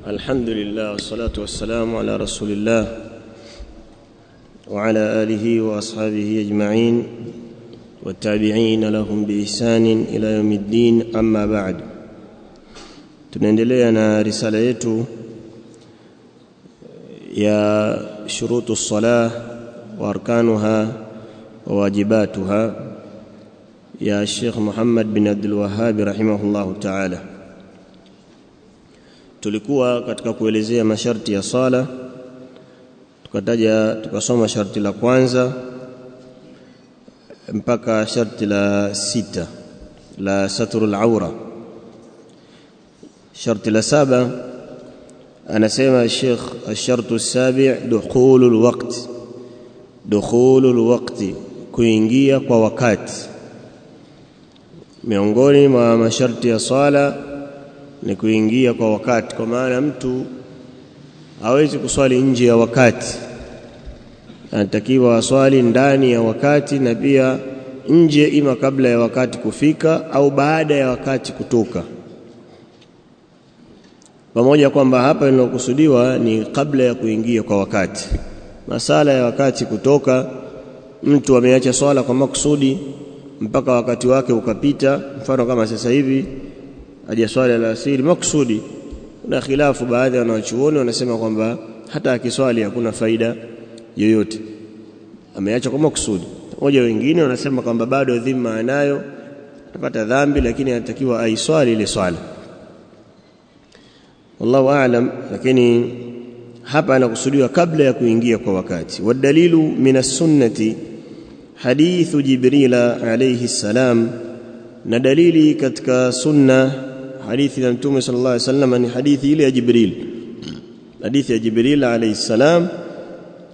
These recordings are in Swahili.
الحمد لله والصلاة والسلام على رسول الله وعلى آله وأصحابه أجمعين والتابعين لهم بإحسان إلى يوم الدين. أما بعد, tunaendelea na risala yetu ya shurutu salah wa arkanuha wa wajibatuha ya Sheikh Muhammad bin Abdul Wahhab rahimahullahu ta'ala. Tulikuwa katika kuelezea masharti ya sala, tukasoma sharti la kwanza mpaka sharti la sita la satrul aura. Sharti la saba anasema Sheikh, الشرط السابع دخول الوقت, kuingia kwa wakati. Miongoni mwa masharti ya sala ni kuingia kwa wakati, kwa maana mtu hawezi kuswali nje ya wakati, anatakiwa aswali ndani ya wakati, na pia nje ima kabla ya wakati kufika au baada ya wakati kutoka. Pamoja kwamba hapa linalokusudiwa ni kabla ya kuingia kwa wakati. Masala ya wakati kutoka, mtu ameacha swala kwa makusudi mpaka wakati wake ukapita, mfano kama sasa hivi aje swala la asiri makusudi, kuna khilafu. Baadhi ya wanachuoni wanasema kwamba hata akiswali hakuna faida yoyote, ameacha kwa makusudi. Moja wengine wanasema kwamba bado dhima anayo, atapata dhambi, lakini anatakiwa aiswali ile swala. Wallahu a'lam, lakini hapa anakusudiwa kabla ya kuingia kwa wakati. Wadalilu minas sunnati hadithu Jibril alayhi salam, na dalili katika sunna hadithi ya Mtume sallallahu alayhi wasallam ni hadithi ile ya Jibril, hadithi ya Jibril alayhi salam,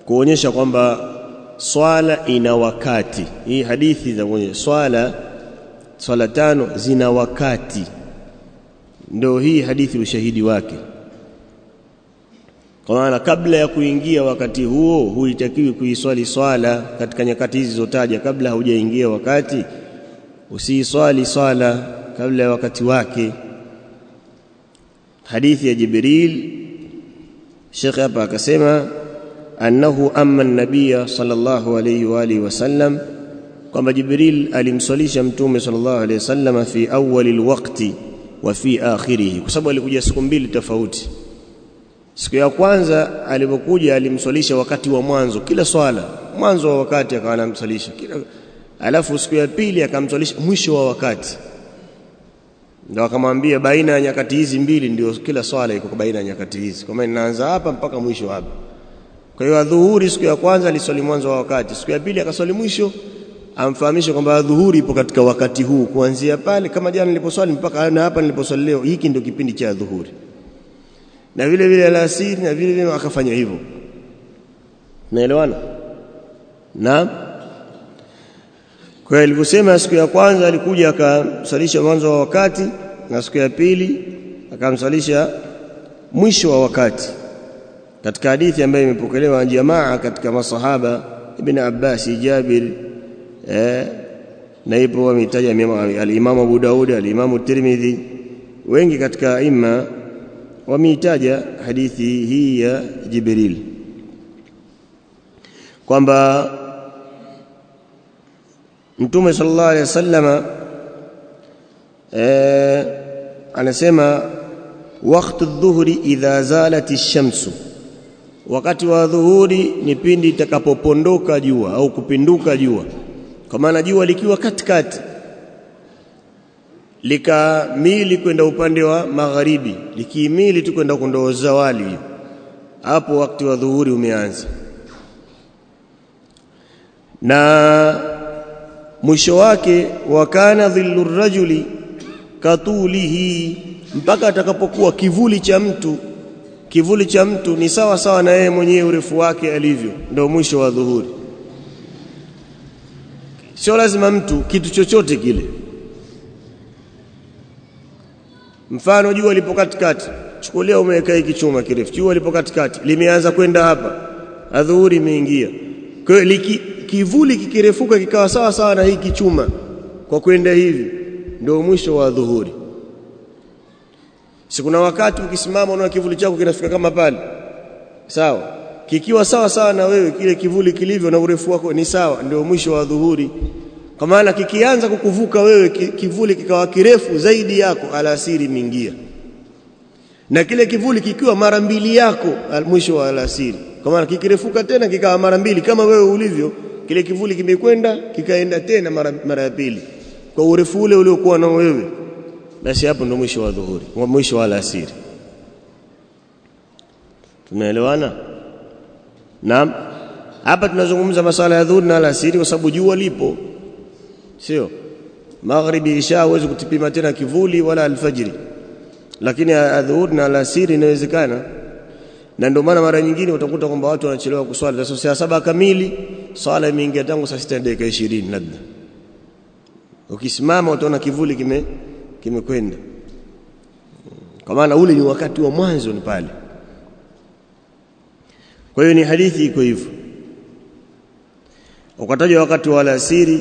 kuonyesha kwamba swala ina wakati. Hii hadithi za kuonyesha swala tano zina wakati, ndio hii hadithi ushahidi wake. Kwa maana kabla ya kuingia wakati huo huitakiwi kuiswali swala katika nyakati hizi zotaja. Kabla haujaingia wakati usiiswali swala kabla ya wakati wake. Hadithi ya Jibril, Sheikh hapa akasema annahu amma an-nabiy sallallahu alayhi wa alihi wasallam, kwamba Jibril alimswalisha Mtume sallallahu alayhi wasallam fi awwal al-waqti wa fi akhirih, kwa sababu alikuja siku mbili tofauti. Siku ya kwanza alipokuja alimswalisha wakati wa mwanzo, kila swala mwanzo wa wakati akawa anamswalisha kila, alafu siku ya pili akamswalisha mwisho wa wakati. Ndio akamwambia baina ya nyakati hizi mbili ndio kila swala iko baina ya nyakati hizi, kwa maana inaanza hapa mpaka mwisho hapa. Kwa hiyo adhuhuri siku ya kwanza aliswali mwanzo wa wakati, siku ya pili akaswali mwisho, amfahamisha kwamba adhuhuri ipo katika wakati huu, kuanzia pale kama jana niliposwali mpaka na hapa niliposwali leo, hiki ndio kipindi cha adhuhuri. Na vile vile alasiri, na vile vile akafanya hivyo. Naelewana? Naam. Kwa hiyo alivyosema siku ya kwanza alikuja akamsalisha mwanzo wa wakati, na siku ya pili akamsalisha mwisho wa wakati, katika hadithi ambayo imepokelewa na jamaa katika masahaba, Ibn Abbas, Jabir, na ipo wametaja al-Imam Abu Daud, al-Imam Tirmidhi, wengi katika imma wameitaja hadithi hii ya Jibril, kwamba Mtume sallallahu alaihi wasallam anasema waqtu adh-dhuhri idha zalat ash-shamsu, wakati wa dhuhuri ni pindi itakapopondoka jua au kupinduka jua. Kwa maana jua likiwa katikati likamili kwenda upande wa magharibi, likimili tu kwenda kundo zawali, hapo wakati wa dhuhuri umeanza. Na mwisho wake wakana dhillu rajuli katulihi, mpaka atakapokuwa kivuli cha mtu ni sawa sawa na yeye mwenyewe urefu wake alivyo, ndio mwisho wa dhuhuri. Sio lazima mtu kitu chochote kile. Mfano jua lipo katikati, chukulia umeweka hiki chuma kirefu, jua lipo katikati, limeanza kwenda hapa, adhuhuri imeingia. Kwa hiyo kivuli kikirefuka kikawa sawa sawa na hiki chuma kwa kwenda hivi, ndio mwisho wa dhuhuri. Si kuna wakati ukisimama unaona kivuli chako kinafika kama pale. Sawa? Kikiwa sawa sawa na wewe kile kivuli kilivyo na urefu wako ni sawa, ndio mwisho wa dhuhuri. Kwa maana kikianza kukuvuka wewe kivuli kikawa kirefu zaidi yako, alasiri imeingia. Na kile kivuli kikiwa mara mbili yako, mwisho wa alasiri. Kwa maana kikirefuka tena kikawa mara mbili kama wewe ulivyo, kile kivuli kimekwenda kikaenda tena mara ya pili kwa urefu ule uliokuwa na wewe, basi hapo ndio mwisho wa dhuhuri, mwisho wa alasiri. Tunaelewana? Naam. Hapa tunazungumza masala ya dhuhuri na alasiri kwa sababu jua lipo. Sio magharibi isha huwezi kutipima tena kivuli wala alfajiri, lakini adhuhuri na alasiri inawezekana. Na ndio maana mara nyingine utakuta kwamba watu wanachelewa kuswali saa 7 kamili, swala imeingia tangu saa 6 dakika 20 labda. Ukisimama utaona kivuli kimekwenda. Kwa maana ule ni wakati wa mwanzo ni pale. Kwa hiyo ni hadithi iko hivyo. Ukataja wakati wa alasiri,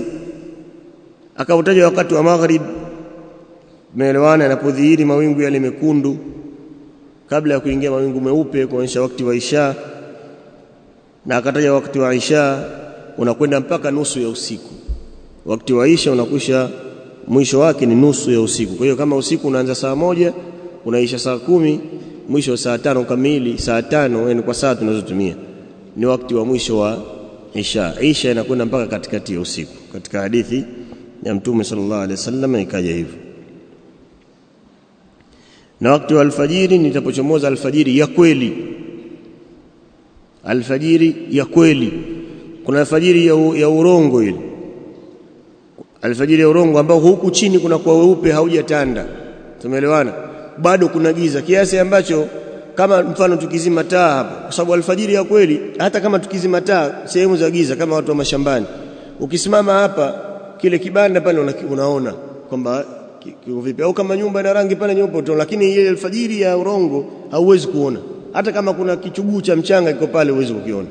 akautaja wakati wa maghrib, meelewana, yanapodhihiri mawingu yale mekundu kabla ya kuingia mawingu meupe kuonyesha wakati wa isha. Na akataja wakati wa isha unakwenda mpaka nusu ya usiku. Wakati wa isha unakwisha mwisho wake ni nusu ya usiku. Kwa hiyo kama usiku unaanza saa 1 unaisha saa 10, mwisho saa 5 kamili, saa 5 yani kwa saa tunazotumia ni wakati wa mwisho wa isha. Isha inakwenda mpaka katikati ya usiku. Katika hadithi ya Mtume sallallahu alaihi wasallam ikaja hivyo. Na wakati wa alfajiri nitapochomoza alfajiri ya kweli. Alfajiri ya kweli. Kuna alfajiri ya urongo ile. Alfajiri ya urongo ambao huku chini kuna kwa weupe haujatanda. Tumeelewana? Bado kuna giza kiasi ambacho kama mfano tukizima taa hapa, kwa sababu alfajiri ya kweli hata kama tukizima taa sehemu za giza kama watu wa mashambani, ukisimama hapa kile kibanda pale unaona kwamba kiko vipi, au kama nyumba ina rangi pale nyeupe tu, lakini ile alfajiri ya urongo hauwezi kuona. Hata kama kuna kichuguu cha mchanga kiko pale huwezi kukiona.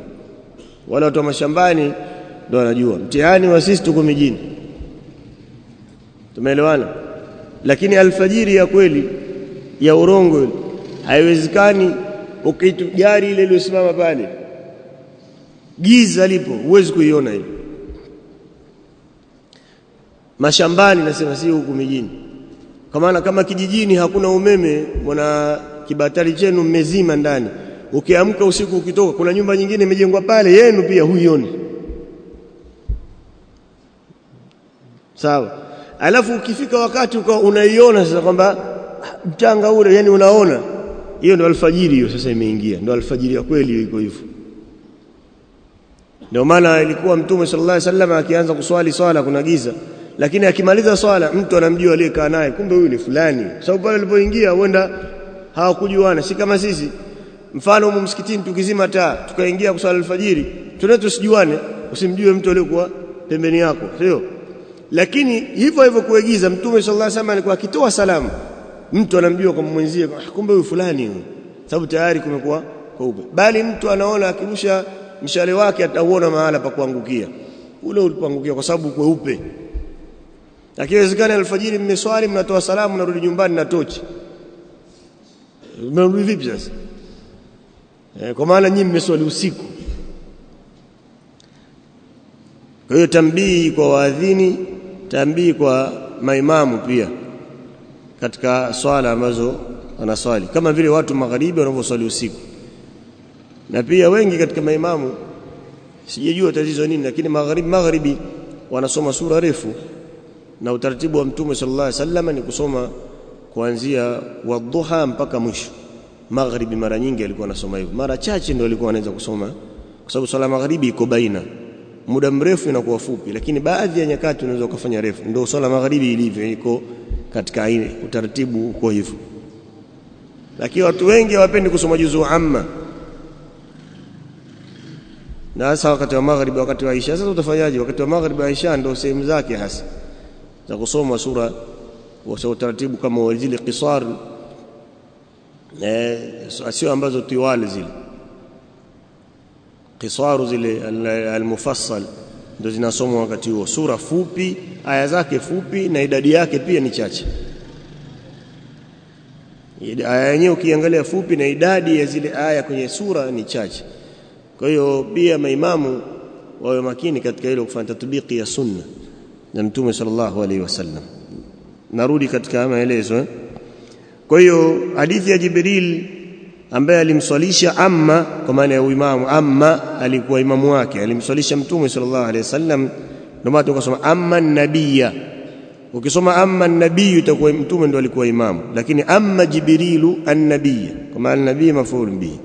Wale watu wa mashambani ndio wanajua. Mtihani wa sisi tuko mijini. Tumeelewana? Lakini alfajiri ya kweli ya urongo haiwezekani ukitujari ile iliyosimama pale giza lipo huwezi kuiona ile. Mashambani nasema si huku mijini. Kwa maana kama kijijini hakuna umeme, mwana kibatari chenu mmezima ndani, ukiamka usiku ukitoka kuna nyumba nyingine imejengwa pale yenu pia huioni. Sawa? Alafu ukifika wakati unaiona sasa kwamba mchanga ule yani unaona, hiyo ndio alfajiri, hiyo sasa imeingia, ndio alfajiri ya kweli iko hivyo. Ndio maana ilikuwa Mtume sallallahu alaihi wasallam akianza kuswali swala kuna giza, lakini akimaliza swala mtu anamjua aliyekaa naye, kumbe huyu ni fulani. Sababu pale alipoingia huenda hawakujuana, si kama sisi. Mfano msikitini tukizima taa tukaingia kuswali alfajiri, tunaweza tusijuane, usimjue mtu aliyekuwa pembeni yako, sio? Lakini hivyo hivyo kuigiza, Mtume sallallahu alaihi wasallam alikuwa akitoa salamu mtu anamjua kwa mwenzie, kumbe huyu fulani huyu, sababu tayari kumekuwa kweupe. Bali mtu anaona akirusha mshale wake atauona mahala pa kuangukia ule ulipoangukia kwa sababu kweupe. Akiwezekana alfajiri mmeswali mnatoa salamu mnarudi nyumbani na tochi, mnarudi vipi sasa? Kwa maana nyinyi mmeswali usiku. Kwa hiyo tambii kwa waadhini, tambii kwa maimamu pia katika swala ambazo wanaswali, kama vile watu magharibi wanavyoswali usiku. Na pia wengi katika maimamu sijajua tatizo nini, lakini magharibi wanasoma sura refu, na utaratibu wa Mtume sallallahu alaihi wasallam ni kusoma kuanzia wadhuha mpaka mwisho. Magharibi mara nyingi alikuwa anasoma hivyo, mara chache ndio alikuwa anaweza kusoma, kwa sababu swala magharibi iko baina, muda mrefu inakuwa fupi, lakini baadhi ya nyakati unaweza kufanya refu. Ndio swala magharibi ilivyo, iko katika aina utaratibu uko hivyo. Lakini watu wengi hawapendi kusoma juzuu amma, na hasa wakati wa magharibi, wakati wa isha. Sasa utafanyaje? Wakati wa magharibi wa isha ndio sehemu zake hasa za kusoma sura kwa utaratibu kama zile qisar, sio ambazo tiwali zile qisaru zile al-mufassal ndio zinasomwa wakati huo. Sura fupi, aya zake fupi na idadi yake pia ni chache. Aya yenyewe ukiangalia fupi na idadi ya zile aya kwenye sura ni chache. Kwa hiyo pia maimamu wawe makini katika hilo, kufanya tatbiki ya sunna na Mtume sallallahu alaihi wasallam. Narudi katika maelezo. Kwa hiyo hadithi ya Jibril ambaye alimswalisha amma, kwa maana ya uimamu, amma alikuwa imamu wake, alimswalisha Mtume sallallahu alaihi wasallam. Ndio maana tukasoma amma nabiyya. Ukisoma amma nabii itakuwa Mtume ndo alikuwa imamu, lakini amma Jibrilu an-nabiyya, kwa maana nabii maf'ul bihi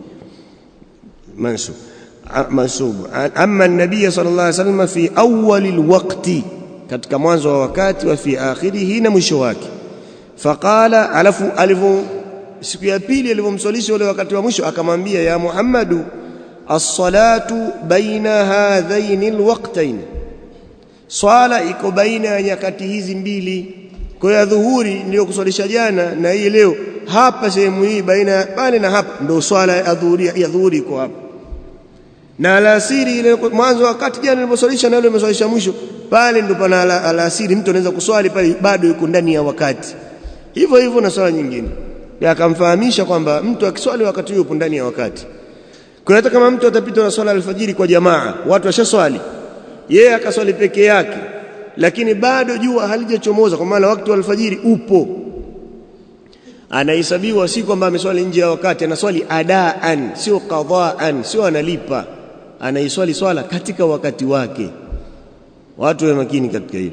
mansub. Amma an-nabiy sallallahu alaihi wasallam fi awwal al-waqti, katika mwanzo wa wakati, wa fi akhirihi, na mwisho wake. Faqala, alafu siku ya pili alivomswalisha ule wakati wa mwisho akamwambia, ya Muhammadu, as-salatu baina hadhaini al-waqtayn, swala iko baina ya nyakati hizi mbili. Kwa hiyo dhuhuri ndio kuswalisha jana na hii leo, hapa sehemu hii baina pale na hapa ndio swala ya dhuhuri iko hapa. Na alasiri ile mwanzo wakati jana niliposwalisha na ile nimeswalisha mwisho, pale ndio pana alasiri, mtu anaweza kuswali pale bado yuko ndani ya wakati. Hivyo hivyo na swala nyingine. Akamfahamisha kwamba mtu akiswali wakati yupo ndani ya wakati. Kwa hata kama mtu atapita na swala alfajiri kwa jamaa, watu washaswali, yeye akaswali peke yake, lakini bado jua halijachomoza, kwa maana wakati wa alfajiri upo, anahesabiwa si kwamba ameswali nje ya wakati, anaswali adaan, sio qadaan, sio analipa, anaiswali swala katika wakati wake. Watu wa makini katika hilo.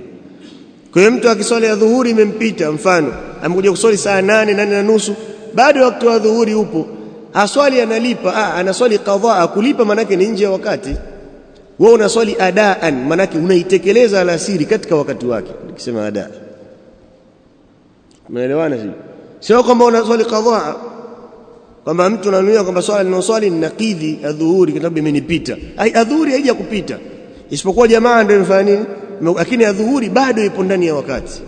Kwa hiyo mtu akiswali ya dhuhuri imempita, mfano amekuja kuswali saa 8:30, bado wakati wa dhuhuri upo, aswali analipa, anaswali qadhaa. Kulipa manake ni nje ya wakati. Wewe unaswali adaan, manake unaitekeleza alasiri katika wakati wake. Nikisema adaa, umeelewana? Sio kwamba unaswali qadhaa, kwamba mtu ananuia kwamba swala ninaswali ninakidhi adhuhuri kwa sababu imenipita. Adhuhuri haija kupita, isipokuwa jamaa ndio imefanya nini, lakini adhuhuri bado ipo ndani ya wakati.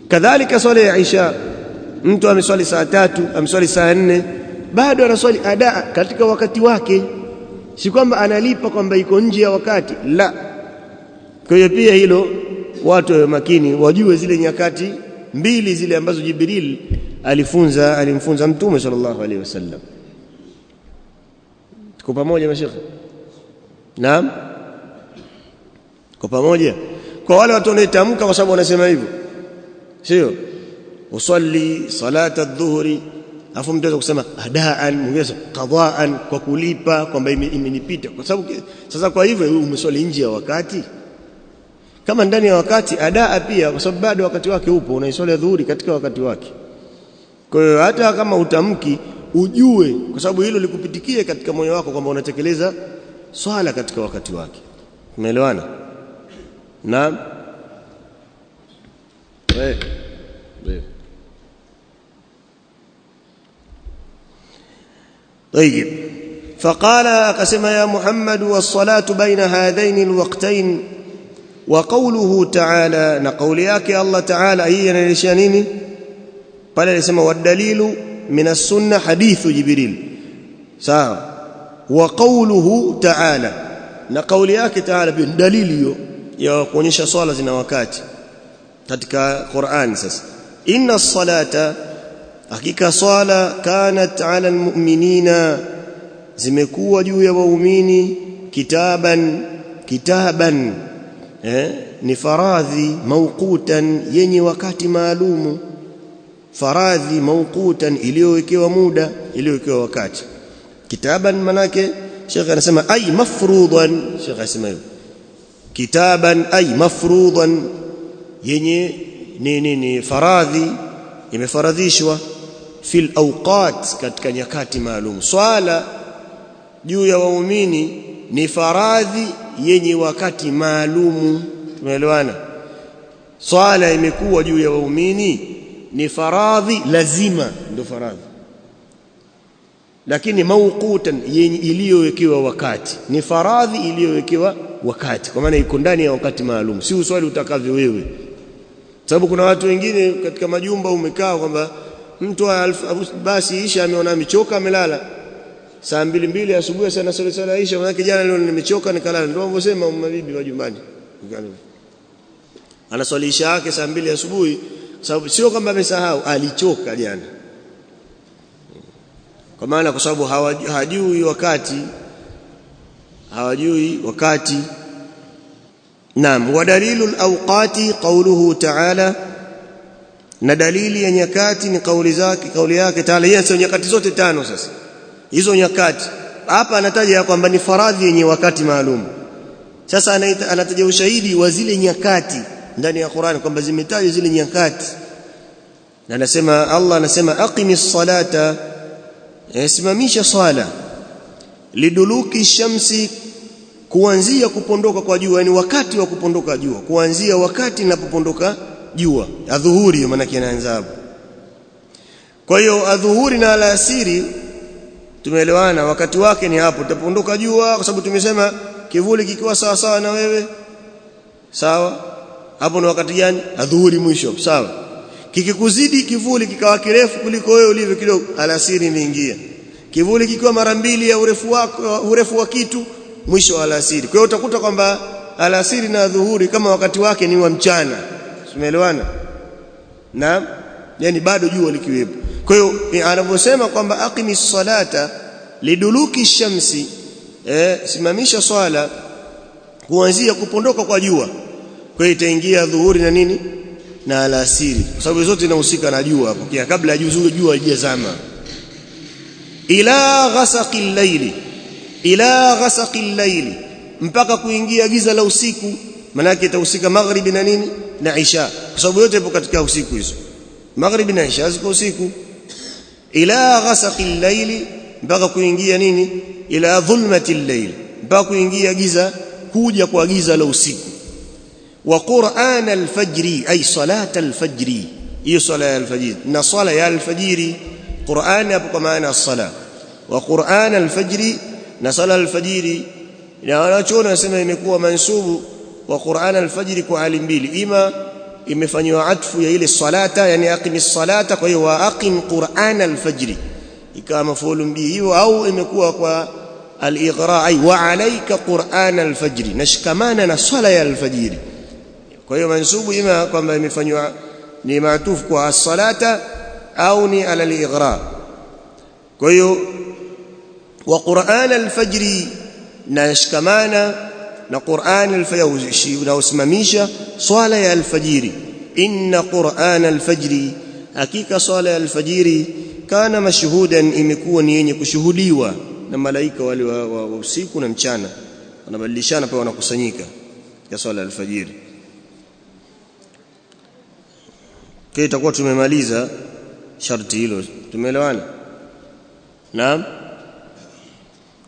Kadhalika swala ya Isha, mtu ameswali saa 3, ameswali saa 4, bado anaswali adaa katika wakati wake, si kwamba analipa kwamba iko nje ya wakati, la. Kwa hiyo pia hilo watu wa makini wajue zile nyakati mbili zile ambazo Jibril alimfunza Mtume sallallahu alaihi wasallam. Tuko pamoja mashekhe? Naam, kwa pamoja. Kwa wale watu wanaotamka kwa sababu wanasema hivyo, sio usalli salata adh-dhuhri, afu mtu kusema adaan, mwingine qadaan, kwa kulipa kwamba imenipita, kwa sababu sasa. Kwa hivyo umeswali nje ya wakati. Kama ndani ya wakati, adaa pia, kwa sababu bado wakati wake upo, unaiswali dhuhuri katika wakati wake. Kwa hiyo hata kama utamki ujue, kwa sababu hilo likupitikie katika moyo wako kwamba unatekeleza swala katika wakati wake. Umeelewana? Naam. طيب. فقال أقسم يا محمد والصلاة بين هذين الوقتين. وقوله تعالى، نقولياك الله تعالى هي نلشانيني قال يسمى والدليل من السنة حديث جبريل. sawa. وقوله تعالى، نقولياك تعالى بالدليل ya kuonyesha swala zina wakati katika Qur'an. Sasa inna as-salata, hakika swala, kanat ala almu'minina, zimekuwa juu ya waumini, kitaban ni faradhi, mawqutan, yenye wakati maalumu. Faradhi mawqutan, iliyowekewa muda, iliyowekewa wakati. Kitaban manake Sheikh anasema ay mafruḍan. Sheikh anasema hivyo, kitaban ay mafruḍan, yenye ni faradhi, imefaradhishwa. Fil awqat, katika nyakati maalum. Swala juu ya waumini ni faradhi yenye wakati maalum. Tumeelewana? Swala imekuwa juu ya waumini ni faradhi lazima, ndio faradhi, lakini mawqutan, yenye iliyowekewa wakati. Ni faradhi iliyowekewa wakati, kwa maana iko ndani ya wakati maalum, si uswali utakavyo wewe. Sababu kuna watu wengine katika majumba umekaa kwamba mtu basi Isha ameona amechoka, amelala saa 2 asubuhi, sana sala Isha, maana jana leo nimechoka nikalala. Ndio wanavyosema mabibi wa nyumbani, anaswali Isha yake saa 2 asubuhi, sababu sio kwamba amesahau, alichoka jana. kwa maana kwa sababu hawajui wakati. Naam, wa dalilul awqati qawluhu ta'ala, na dalili ya nyakati ni kauli yake Taala. Yeye sio nyakati zote tano. Sasa hizo nyakati hapa anataja kwamba ni faradhi yenye wakati maalum. Sasa anataja ushahidi wa zile nyakati ndani ya Qur'an kwamba zimetajwa zile nyakati, na Allah anasema aqimis salata, simamisha swala, liduluki shamsi, kuanzia kupondoka kwa jua, yani wakati wa kupondoka jua, kuanzia wakati linapopondoka jua. Adhuhuri maana yake inaanza hapo. Kwa hiyo adhuhuri na alasiri tumeelewana, wakati wake ni hapo utapondoka jua, kwa sababu tumesema kivuli kikiwa sawa sawa na wewe, sawa, hapo ni wakati gani? Adhuhuri mwisho, sawa. Kikikuzidi kivuli kikawa kirefu kuliko wewe ulivyo kidogo, alasiri imeingia. Kivuli kikiwa mara mbili ya urefu wa kitu, mwisho wa alasiri. Kwa hiyo utakuta kwamba alasiri na adhuhuri kama wakati wake ni wa mchana. Tumeelewana? Naam, yani bado jua likiwepo. Kwa hiyo anavyosema kwamba aqimis salata liduluki shamsi, simamisha swala kuanzia kupondoka kwa jua. Kwa hiyo itaingia dhuhuri na nini na alasiri, kwa sababu zote zinahusika na jua hapo, kia kabla jua halijazama. Ila ghasaqil layli, mpaka kuingia giza la usiku. Maana yake itahusika maghribi na nini na isha, kwa sababu yote ipo katika usiku hizo. Maghribi na isha ziko usiku. Ila ghasaqil layli, mpaka kuingia nini, ila dhulmatil layl, mpaka kuingia giza, kuja kwa giza la usiku. Wa Qur'an al-fajri, ay salat al-fajri, hiyo sala ya al-fajr na sala ya al-fajri. Qur'an hapo kwa maana as-sala, wa Qur'an al-fajri na sala al-fajri. Na wanachoona nasema imekuwa mansubu wa Qur'an al-fajri kwa hali mbili, ima imefanywa atfu ya ile salata, yani aqimis salata, kwa hiyo wa aqim Qur'an al-fajri ikawa mafulu bihi hiyo, au imekuwa kwa al-ighra, ay wa alayka Qur'an al-fajri, nashikamana na sala ya al-fajri. Kwa hiyo mansubu ima kwamba imefanywa ni maatufu kwa as-salata au ni ala al-ighra. Kwa hiyo wa Qur'an al-fajri, nashikamana na Qur'an al-fajri na usimamisha swala ya al-fajri. Inna Qur'an al-fajri, hakika swala ya al-fajri, kana mashhudan, imekuwa ni yenye kushuhudiwa na malaika wale wa usiku na mchana, wanabadilishana pale, wanakusanyika ya swala ya al-fajri. Kwa itakuwa tumemaliza sharti hilo, tumeelewana? Naam.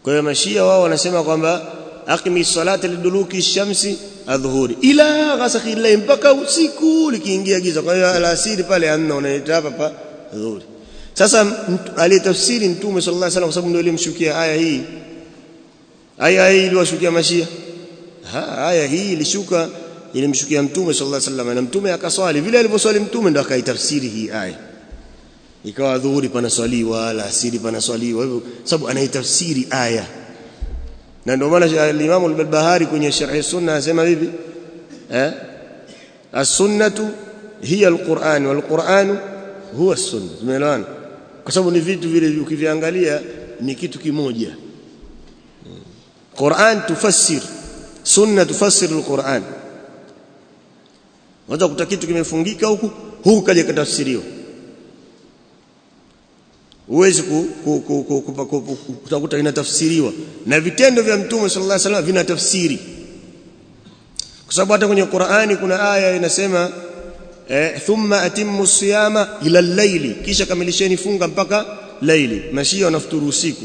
Kwa hiyo mashia wao wanasema kwamba aqimi salata liduluki shamsi adhuhuri ila ghasaqil layl, mpaka usiku likiingia giza. Kwa hiyo alasiri pale amna, unaita hapa adhuhuri. Sasa aliyetafsiri Mtume sallallahu alaihi wasallam, kwa sababu ndio ilimshukia aya hii. Aya hii iliwashukia mashia. Aya hii ilishuka, ilimshukia Mtume sallallahu alaihi wasallam, na Mtume akaswali vile alivyoswali Mtume, ndio akaitafsiri hii aya, ikawa dhuhuri panaswaliwa, alasiri panaswaliwa, hivyo sababu anaitafsiri aya. Na ndio maana al-Imam al-Barbahari kwenye Sharh Sunna anasema hivi, as-sunnatu hiya al-Qur'an wal-Qur'anu huwa as-sunnah. Tumeelewana? Kwa sababu ni vitu vile ukiviangalia ni kitu kimoja. Qur'an tufassir, sunna tufassir al-Qur'an. Unaweza kuta kitu kimefungika huku kaja katafsiriwa. Uwezi kutakuta inatafsiriwa na vitendo vya Mtume sallallahu alaihi wasallam vinatafsiri, kwa sababu hata kwenye Qur'ani kuna aya inasema thumma atimmu siyama ila al-layli, kisha kamilisheni funga mpaka laili. Mashia wanafuturu usiku,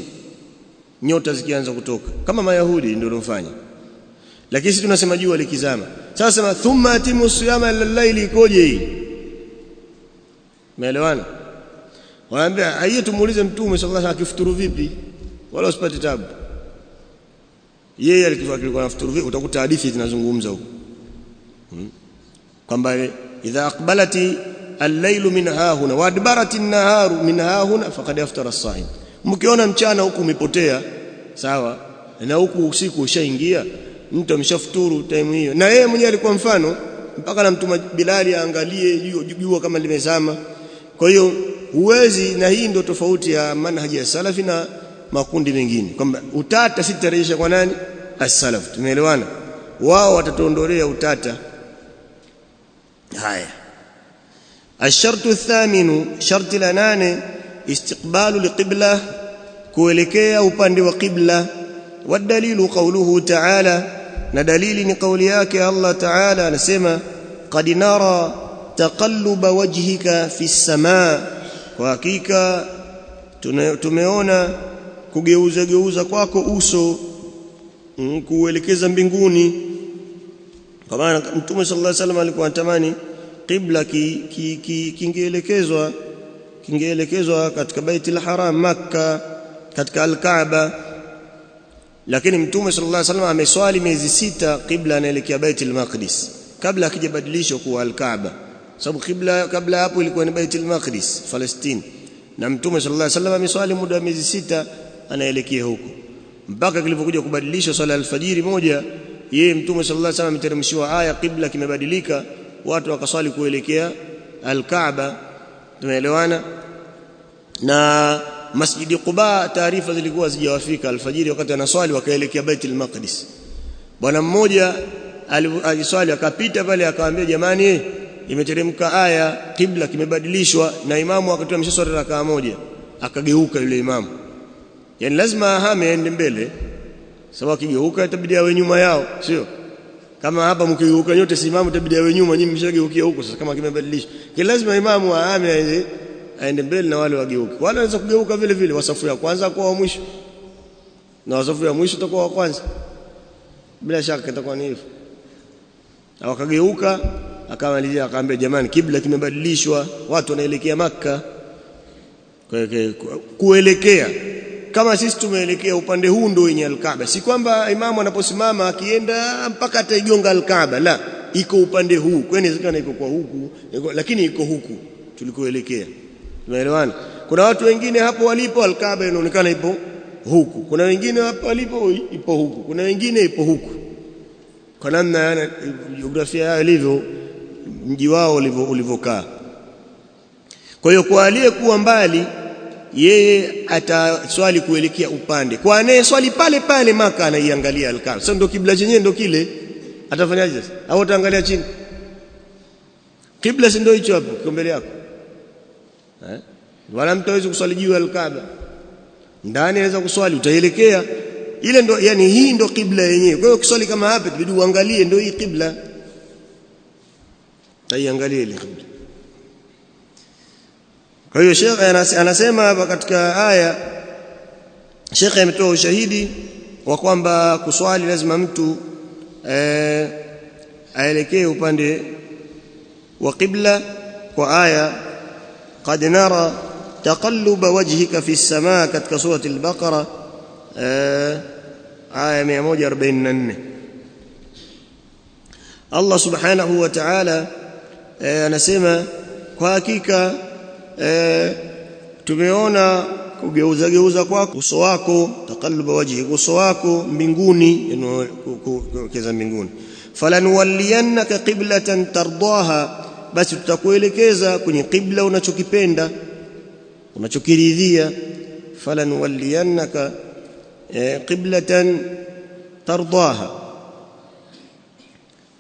nyota zikianza kutoka, kama Mayahudi ndio wanafanya, lakini sisi tunasema jua likizama. Sasa sema thumma atimmu siyama ila al-layli, ikoje hii? Umeelewana? Waambia hiyo, tumuulize Mtume sallallahu alaihi wasallam akifuturu vipi, wala usipate tabu. Yeye alikuwa anafuturu vipi? Utakuta hadithi zinazungumza huko kwamba idha aqbalati al-laylu min hahuna wa adbarati an-naharu min hahuna faqad aftara as-sa'im. Mkiona mchana huku umepotea, sawa, na huku usiku ushaingia, mtu ameshafuturu time hiyo. Na yeye mwenyewe alikuwa mfano, mpaka na mtuma Bilali aangalie jua kama limezama. Kwa hiyo huwezi, na hii ndio tofauti ya manhaji ya salafi na makundi mengine, kwamba utata sitarejesha kwa nani? As-salaf. Tumeelewana? Wao watatuondolea utata. Haya, ashartu thaminu, sharti la 8, istiqbalu liqibla, kuelekea upande wa qibla. Wadalilu qawluhu ta'ala, na dalili ni kauli yake Allah Ta'ala, anasema qad nara taqalluba wajhika fi as-samaa, kwa hakika tumeona kugeuza kwako uso kuelekeza mbinguni. Kwa maana Mtume sallallahu alaihi wasallam alikuwa anatamani qibla kingeelekezwa katika Baitul Haram Makkah, katika Al-Kaaba, lakini Mtume sallallahu alaihi wasallam ameswali miezi 6 qibla anaelekea Baitul Maqdis kabla akijabadilishwa kuwa Al-Kaaba, sababu qibla kabla hapo ilikuwa ni Baitul Maqdis Palestine, na Mtume sallallahu alaihi wasallam ameswali muda wa miezi 6 anaelekea huko, mpaka kilipokuja kubadilishwa swala alfajiri moja, yeye Mtume sallallahu alaihi wasallam ameteremshiwa aya, qibla kimebadilika, watu wakaswali kuelekea Al-Kaaba. Tumeelewana? Na Masjidi Quba taarifa zilikuwa zijawafika alfajiri, wakati anaswali wakaelekea Baitul Maqdis. Bwana mmoja aliswali akapita pale, akamwambia jamani, imeteremka aya, qibla kimebadilishwa, na imamu akatoa mshaswali rakaa moja, akageuka yule imamu. Yani lazima ahame aende mbele, sababu akigeuka itabidi awe nyuma yao, sio kama hapa mkigeuka nyote, si imamu itabidi awe nyuma, nyinyi mshageukia huko. Sasa kama kimebadilishwa, lazima imamu ahame aende mbele na wale wageuke. Wale wanaweza kugeuka vile vile, wasafu ya kwanza kwa wa mwisho, na wasafu ya mwisho itakuwa wa kwanza, bila shaka itakuwa ni hivyo. Na wakageuka, akamalizia akaambia jamani, kibla kimebadilishwa, watu wanaelekea Makkah. Kuelekea kama sisi tumeelekea upande huu ndio wenye Al-Kaaba, si kwamba imamu anaposimama akienda mpaka ataigonga Al-Kaaba, la, iko upande huu. Kwa inawezekana iko kwa huku, lakini iko huku tulikoelekea. Tumeelewana? Kuna watu wengine hapo walipo Al-Kaaba inaonekana ipo huku, kuna wengine hapo walipo ipo huku, kuna wengine ipo huku, kwa namna jiografia yao ilivyo, mji wao ulivyokaa. Kwa hiyo kwa aliyekuwa mbali, yeye ataswali kuelekea upande, kwa anayeswali pale pale Maka anaiangalia Al-Kaaba. Sasa ndio kibla chenyewe ndio kile, atafanyaje sasa? Au ataangalia chini? Kibla si ndio hicho hapo kiko mbele yako, wala mtu hawezi kuswali juu ya Al-Kaaba, ndani anaweza kuswali, utaelekea ile ndo, yani hii ndo kibla yenyewe. Kwa hiyo ukiswali kama hapa inabidi uangalie ndio hii kibla, taiangalie ile kibla. Kwa hiyo Sheikh anasema hapa katika aya, Sheikh ametoa ushahidi wa kwamba kuswali lazima mtu aelekee upande wa qibla kwa aya qad nara taqalluba wajhika fi as-samaa, katika surati al-Baqara aya 144. Allah subhanahu wa ta'ala anasema kwa hakika tumeona kugeuza kwako uso wako, taqalluba wajhi, uso wako mbinguni, kugeuza mbinguni. Falanuwalliyannaka qiblatan tardaha, basi tutakuelekeza kwenye qibla unachokipenda, unachokiridhia. Falanuwalliyannaka qiblatan tardaha,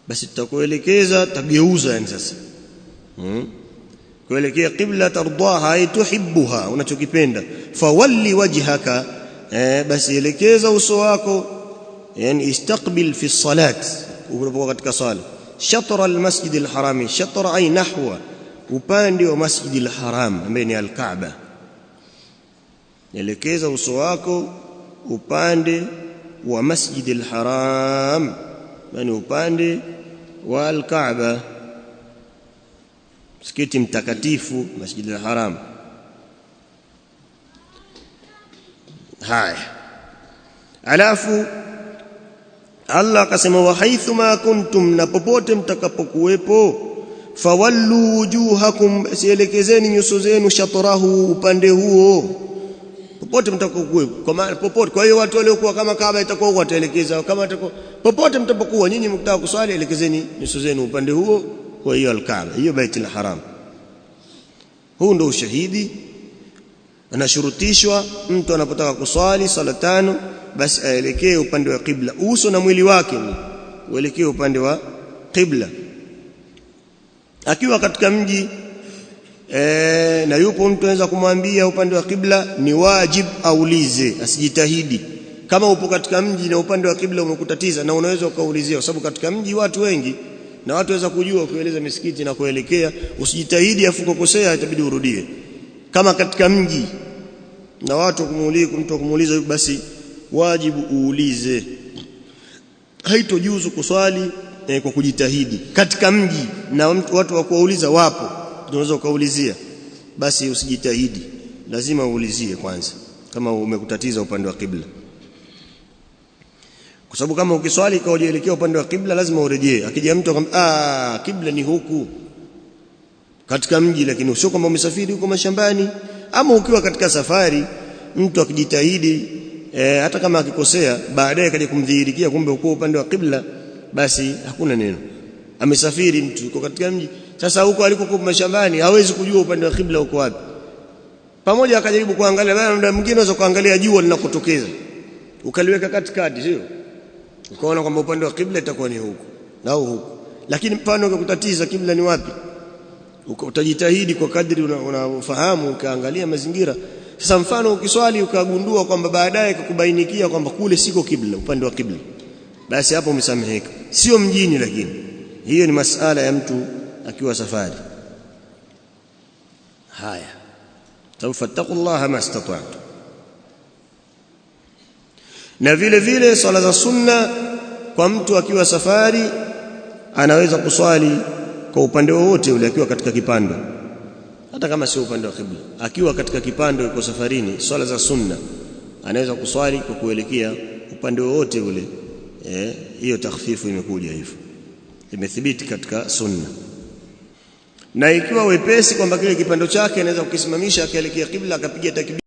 basi tutakuelekeza, tageuza yani sasa kuelekea qibla tardaha, ay tuhibbuha, unachokipenda. Fawalli wajhaka, basi elekeza uso wako, yani istaqbil fi salat, unapokuwa katika sala, shatra almasjid alharami, shatra ay nahwa, upande wa masjid alharam ambaye ni Al-Kaaba. Elekeza uso wako upande wa masjid alharam, yani upande wa Al-Kaaba, msikiti mtakatifu, Masjid al-Haram. Haya, alafu Allah akasema wa haithu ma kuntum, na popote mtakapokuwepo, fawallu wujuhakum, sielekezeni nyuso zenu, shatrahu, upande huo, popote mtakapokuwepo, kwa maana popote. Kwa hiyo watu waliokuwa kama Kaaba itakuwa wataelekeza, kama itakuwa popote mtapokuwa nyinyi mkitaka kuswali, elekezeni nyuso zenu upande huo, kwa hiyo Al-Kaaba, hiyo Baitul Haram. Huu ndio ushahidi. Anashurutishwa mtu anapotaka kuswali sala tano basi aelekee upande wa qibla, uso na mwili wake uelekee upande wa qibla. Akiwa katika mji na yupo mtu anaweza kumwambia upande wa qibla, ni wajib aulize, asijitahidi. Kama upo katika mji na upande wa qibla umekutatiza, na unaweza ukaulizia, kwa sababu katika mji watu wengi na watu waweza kujua kueleza misikiti na kuelekea, usijitahidi afu kukosea itabidi urudie. Kama katika mji na watu kumuuliza, basi wajibu uulize. Haitojuzu kuswali kwa kujitahidi katika mji na watu wa kuuliza wapo, unaweza ukaulizia, basi usijitahidi, lazima uulizie kwanza kama umekutatiza upande wa qibla. Kwa sababu kama ukiswali kwa uelekea upande wa qibla lazima urejee. Akija mtu akamwambia qibla ni huku katika mji, lakini sio kama umesafiri huko mashambani. Ama ukiwa katika safari, mtu akijitahidi hata kama akikosea baadaye kaja kumdhihirikia kumbe uko upande wa qibla, basi hakuna neno. Amesafiri mtu yuko katika mji, sasa huko alikokuwa mashambani hawezi kujua upande wa qibla uko wapi. Pamoja akajaribu kuangalia, bado muda mwingine unaweza kuangalia jua linakotokeza ukaliweka katikati, sio? Ukaona kwamba upande wa qibla itakuwa ni huko na huko, lakini mfano ukakutatiza qibla ni wapi, utajitahidi kwa kadri unafahamu, ukaangalia mazingira. Sasa mfano ukiswali ukagundua kwamba baadaye kukubainikia kwamba kule siko qibla, upande wa qibla, basi hapo umesameheka. Sio mjini, lakini hiyo ni masala ya mtu akiwa safari. Haya, fattaqullaha mastata'tu. Na vile vile swala za sunna kwa mtu akiwa safari anaweza kuswali kwa upande wowote ule akiwa katika kipando, hata kama sio upande wa qibla. Akiwa katika kipando yuko safarini, swala za sunna anaweza kuswali kwa kuelekea upande wowote ule. Hiyo takhfifu imekuja hivyo, imethibiti katika sunna. Na ikiwa wepesi kwamba kile kipando chake anaweza kukisimamisha akaelekea qibla akapiga takbir